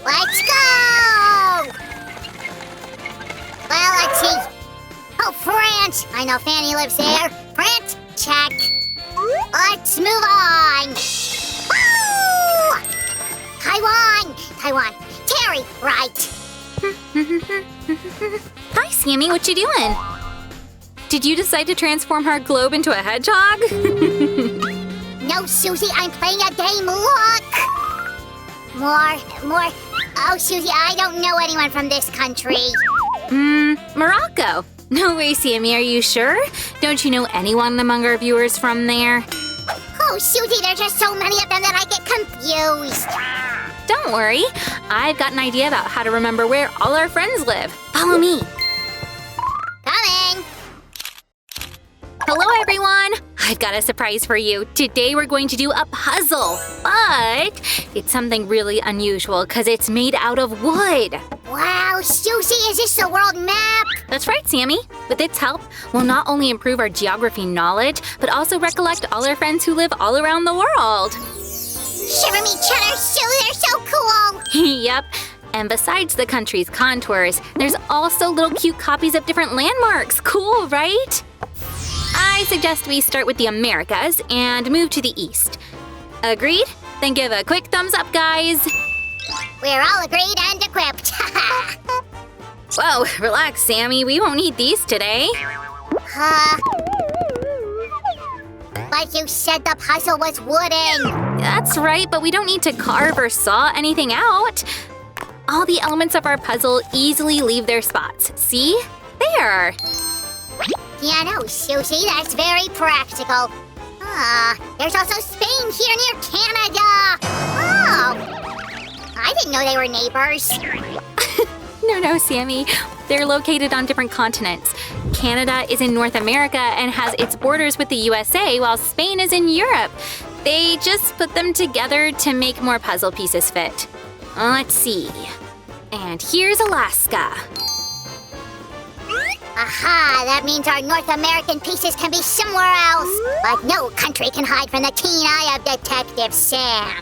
Let's go! Well, let's see. Oh, France! I know Fanny lives there. France, check. Let's move on. Woo! Taiwan. Terry, right. Hi, Sammy. What you doing? Did you decide to transform our globe into a hedgehog? No, Susie, I'm playing a game. Look! More. Oh, Susie, I don't know anyone from this country. Morocco. No way, Sammy. Are you sure? Don't you know anyone among our viewers from there? Oh, Susie, there's just so many of them that I get confused. Don't worry. I've got an idea about how to remember where all our friends live. Follow me. Coming. Hello, everyone. I've got a surprise for you. Today we're going to do a puzzle, but it's something really unusual because it's made out of wood. Wow, Susie, is this the world map? That's right, Sammy. With its help, we'll not only improve our geography knowledge, but also recollect all our friends who live all around the world. Shiver me cheddar, Sue, they're so cool. Yep. And besides the country's contours, there's also little cute copies of different landmarks. Cool, right? I suggest we start with the Americas and move to the east. Agreed? Then give a quick thumbs up, guys. We're all agreed and equipped. Whoa, relax, Sammy. We won't need these today. But you said the puzzle was wooden. That's right, but we don't need to carve or saw anything out. All the elements of our puzzle easily leave their spots. See? There. Yeah, no, Susie, that's very practical. There's also Spain here near Canada. Oh, I didn't know they were neighbors. No, Sammy. They're located on different continents. Canada is in North America and has its borders with the USA, while Spain is in Europe. They just put them together to make more puzzle pieces fit. Let's see. And here's Alaska. Aha, that means our North American pieces can be somewhere else. But no country can hide from the keen eye of Detective Sam.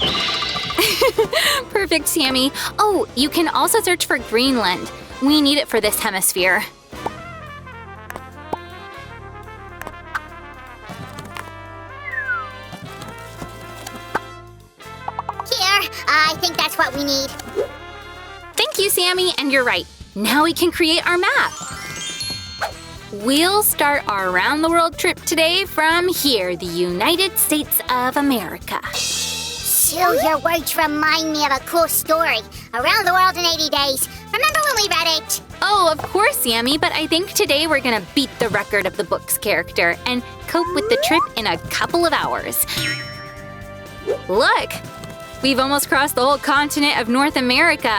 Perfect, Sammy. Oh, you can also search for Greenland. We need it for this hemisphere. Here, I think that's what we need. Thank you, Sammy, and you're right. Now we can create our map. We'll start our around-the-world trip today from here, the United States of America. Sue, your words remind me of a cool story. Around the world in 80 days. Remember when we read it? Oh, of course, Sammy, but I think today we're gonna beat the record of the book's character and cope with the trip in a couple of hours. Look! We've almost crossed the whole continent of North America.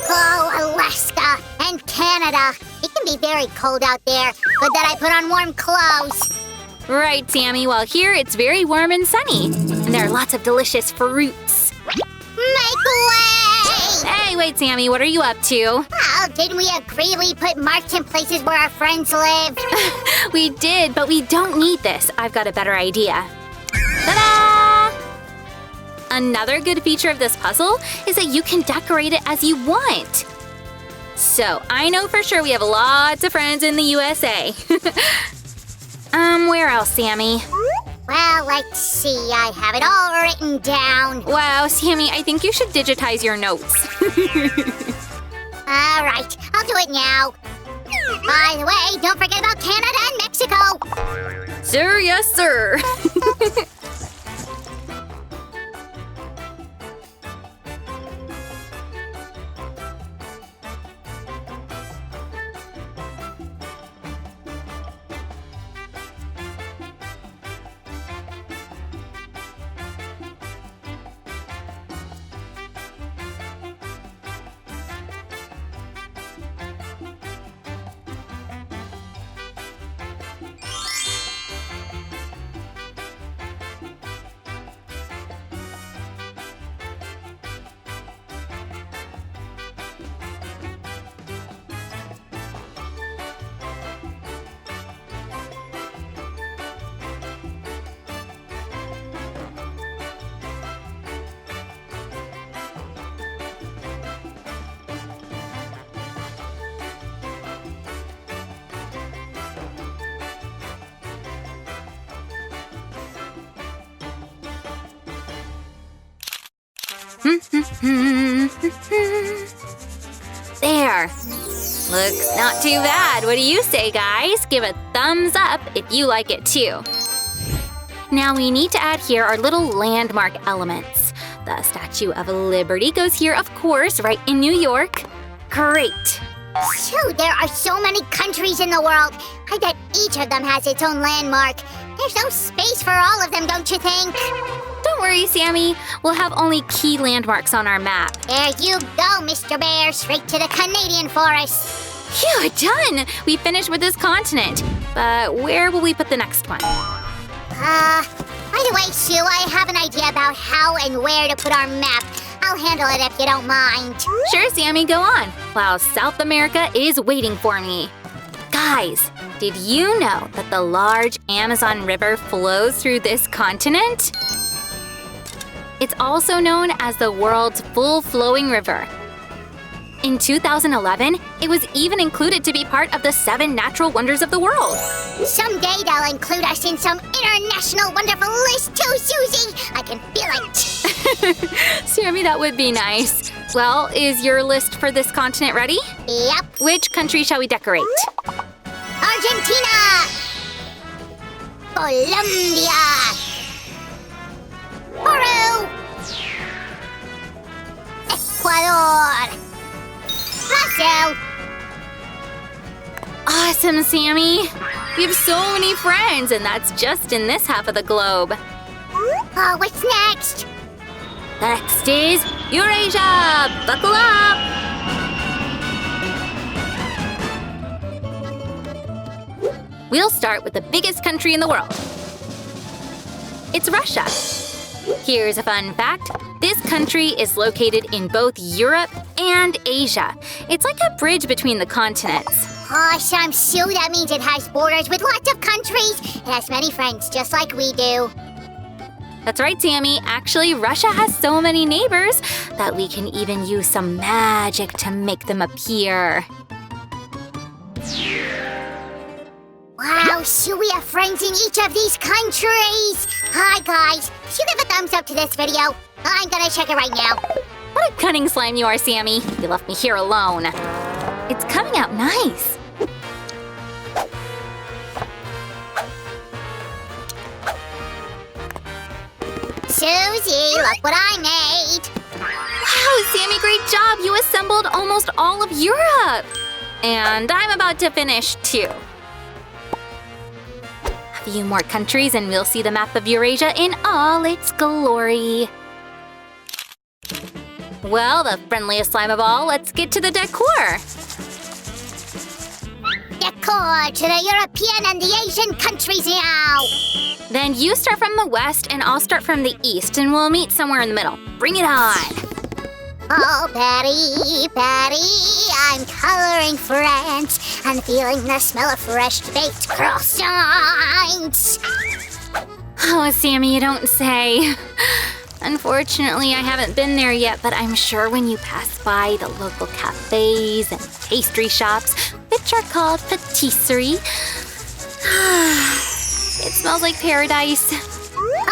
Oh, Alaska and Canada. It can be very cold out there. Good that I put on warm clothes. Right, Sammy. Well, here it's very warm and sunny. And there are lots of delicious fruits. Make way! Hey, wait, Sammy. What are you up to? Well, didn't we agree we put marks in places where our friends live? We did, but we don't need this. I've got a better idea. Ta-da! Another good feature of this puzzle is that you can decorate it as you want. So, I know for sure we have lots of friends in the USA. Where else, Sammy? Well, let's see. I have it all written down. Wow, Sammy, I think you should digitize your notes. All right, I'll do it now. By the way, don't forget about Canada and Mexico. Sir, yes, sir. There. Looks not too bad. What do you say, guys? Give a thumbs up if you like it too. Now we need to add here our little landmark elements. The Statue of Liberty goes here, of course, right in New York. Great. Shoot, there are so many countries in the world. I bet each of them has its own landmark. There's no space for all of them, don't you think? Don't worry, Sammy. We'll have only key landmarks on our map. There you go, Mr. Bear, straight to the Canadian forest. Phew, done! We finished with this continent. But where will we put the next one? By the way, Sue, I have an idea about how and where to put our map. I'll handle it if you don't mind. Sure, Sammy, go on. While South America is waiting for me. Guys, did you know that the large Amazon River flows through this continent? It's also known as the world's full-flowing river. In 2011, it was even included to be part of the 7 natural wonders of the world. Someday they'll include us in some international wonderful list too, Susie. I can feel it. Sammy, that would be nice. Well, is your list for this continent ready? Yep. Which country shall we decorate? Argentina! Colombia! Peru! Ecuador! Brazil! Awesome, Sammy! We have so many friends, and that's just in this half of the globe. Oh, what's next? Next is Eurasia! Buckle up! We'll start with the biggest country in the world. It's Russia. Here's a fun fact. This country is located in both Europe and Asia. It's like a bridge between the continents. Awesome, Sue. That means it has borders with lots of countries. It has many friends, just like we do. That's right, Sammy. Actually, Russia has so many neighbors that we can even use some magic to make them appear. Wow, Sue, we have friends in each of these countries. Hi, guys. Should you give a thumbs up to this video? I'm gonna check it right now. What a cunning slime you are, Sammy. You left me here alone. It's coming out nice. Susie, look what I made. Wow, Sammy, great job. You assembled almost all of Europe. And I'm about to finish, too. A few more countries and we'll see the map of Eurasia in all its glory. Well, the friendliest slime of all, let's get to the decor. Decor to the European and the Asian countries now. Then you start from the west and I'll start from the east and we'll meet somewhere in the middle. Bring it on. Oh, Patty, I'm coloring France and feeling the smell of fresh baked croissants. Oh, Sammy, you don't say. Unfortunately, I haven't been there yet, but I'm sure when you pass by the local cafes and pastry shops, which are called patisserie, it smells like paradise.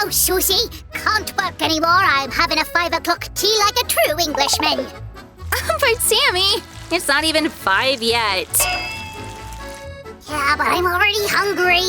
Oh, Susie, can't work anymore. I'm having a 5 o'clock tea like a true Englishman. But Sammy, it's not even 5 yet. Yeah, but I'm already hungry.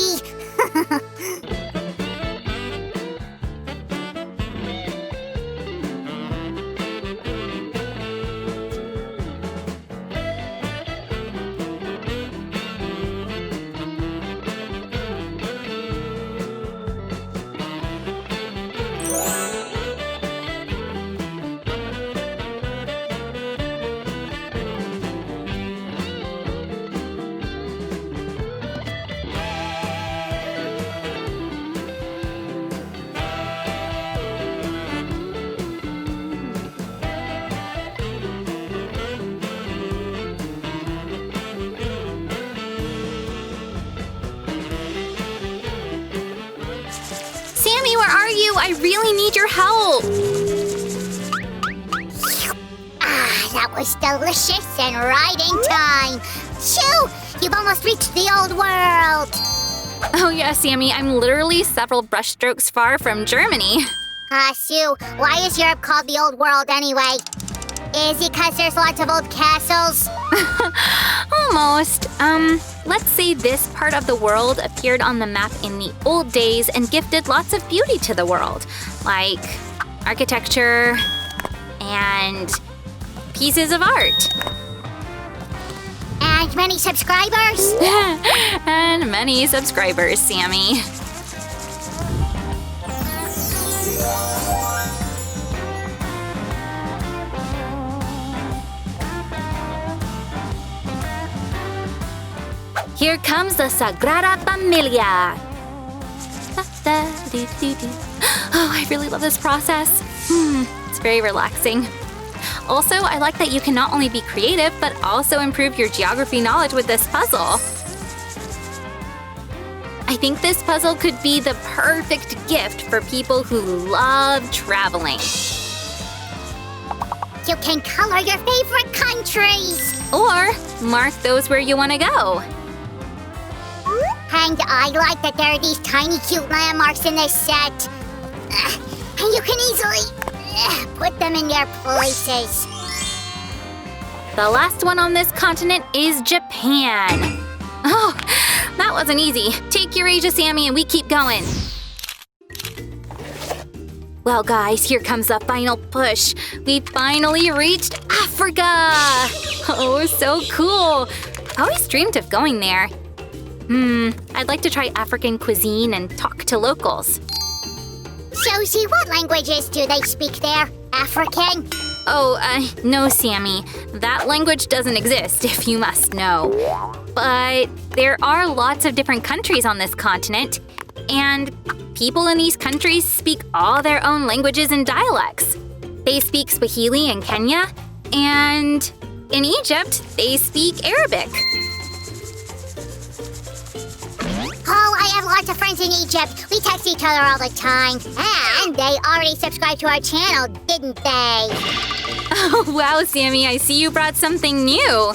Sammy, where are you? I really need your help. That was delicious and right in time. Shoo! You've almost reached the old world. Oh yeah, Sammy, I'm literally several brushstrokes far from Germany. Sue, why is Europe called the Old World anyway? Is it 'cause there's lots of old castles? Almost. Let's say this part of the world appeared on the map in the old days and gifted lots of beauty to the world, like architecture and pieces of art. And many subscribers? And many subscribers, Sammy. Here comes the Sagrada Familia. Oh, I really love this process. It's very relaxing. Also, I like that you can not only be creative, but also improve your geography knowledge with this puzzle. I think this puzzle could be the perfect gift for people who love traveling. You can color your favorite countries. Or mark those where you want to go. And I like that there are these tiny cute landmarks in this set. And you can easily put them in their places. The last one on this continent is Japan. Oh, that wasn't easy. Take Eurasia, Sammy, and we keep going. Well, guys, here comes the final push. We finally reached Africa. Oh, so cool. I always dreamed of going there. I'd like to try African cuisine and talk to locals. Josie, what languages do they speak there? African? Oh, no, Sammy. That language doesn't exist, if you must know. But there are lots of different countries on this continent, and people in these countries speak all their own languages and dialects. They speak Swahili in Kenya, and in Egypt, they speak Arabic. Oh, I have lots of friends in Egypt. We text each other all the time. And they already subscribed to our channel, didn't they? Oh, wow, Sammy, I see you brought something new.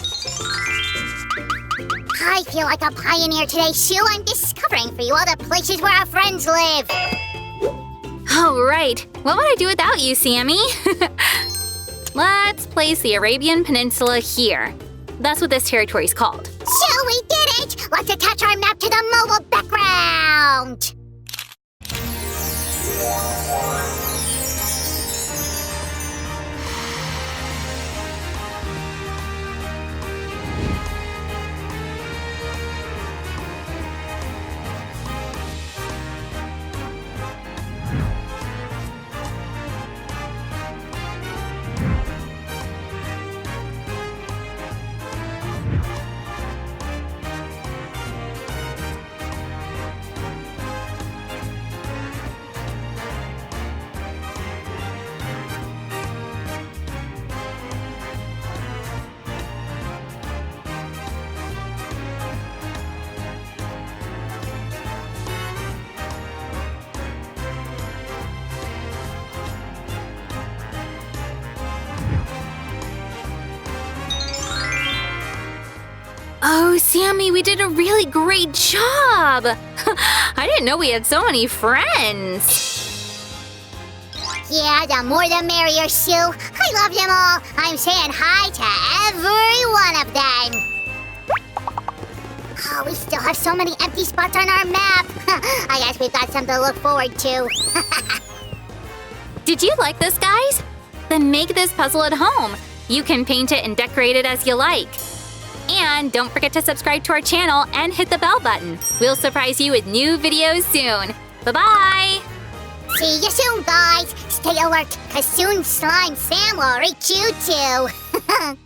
I feel like a pioneer today, Sue. I'm discovering for you all the places where our friends live. Oh, right. What would I do without you, Sammy? Let's place the Arabian Peninsula here. That's what this territory is called. Sue, we did it! Let's attach our map to the mobile background. Oh, Sammy, we did a really great job! I didn't know we had so many friends. Yeah, the more the merrier, Sue. I love them all. I'm saying hi to every one of them. Oh, we still have so many empty spots on our map. I guess we've got something to look forward to. Did you like this, guys? Then make this puzzle at home. You can paint it and decorate it as you like. And don't forget to subscribe to our channel and hit the bell button. We'll surprise you with new videos soon. Bye-bye! See you soon, guys. Stay alert, because soon Slime Sam will reach you too.